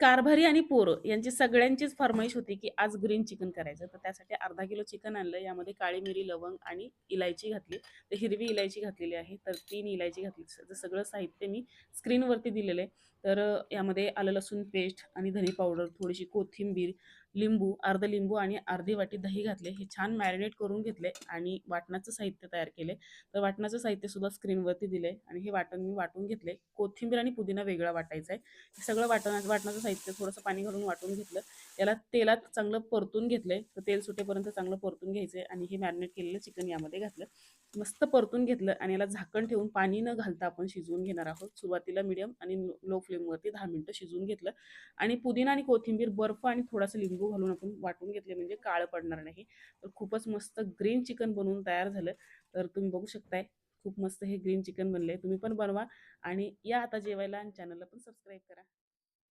कारभारी आणि पोरं यांची सगळ्यांचीच फर्माईश होती, की आज ग्रीन चिकन करायचं. तर त्यासाठी अर्धा किलो चिकन आणलं. यामध्ये काळी मिरी, लवंग आणि इलायची घातली. तर हिरवी इलायची घातलेली आहे. तर 3 इलायची घातली. तर सगळं साहित्य मी स्क्रीनवरती दिलेलं आहे. तर यामध्ये आलं लसूण पेस्ट आणि धने पावडर, थोडीशी कोथिंबीर, लिंबू, अर्ध लिंबू आणि अर्धी वाटी दही घातले. हे छान मॅरिनेट करून घेतले आणि वाटणाचं साहित्य तयार केले. तर वाटणाचं साहित्य सुद्धा स्क्रीनवरती दिले आणि हे वाटण मी वाटून घेतले. कोथिंबीर आणि पुदिना वेगळा वाटायचा आहे. हे सगळं वाटणाचं साहित्य थोडंसं पाणी घालून वाटून घेतलं. याला तेलात चांगलं परतून घेतलंय. तर तेल सुटेपर्यंत चांगलं परतून घ्यायचंय आणि हे मॅरिनेट केलेलं चिकन यामध्ये घातलं. मस्त परतून घेतलं आणि याला झाकण ठेवून पाणी न घालता आपण शिजवून घेणार आहोत. सुरुवातीला मीडियम आणि लो फ्लेमवरती 10 मिनिटं शिजवून घेतलं आणि पुदिना आणि कोथिंबीर, बर्फ आणि थोडासा लिंबू घालून आपण वाटून घेतले म्हणजे काळं पडणार नाही. तर खूपच मस्त ग्रीन चिकन बनवून तयार झालं. तर तुम्ही बघू शकताय. खूप मस्त हे ग्रीन चिकन बनलंय. तुम्ही पण बनवा आणि या आता जेवायला आणि चॅनलला पण सबस्क्राईब करा.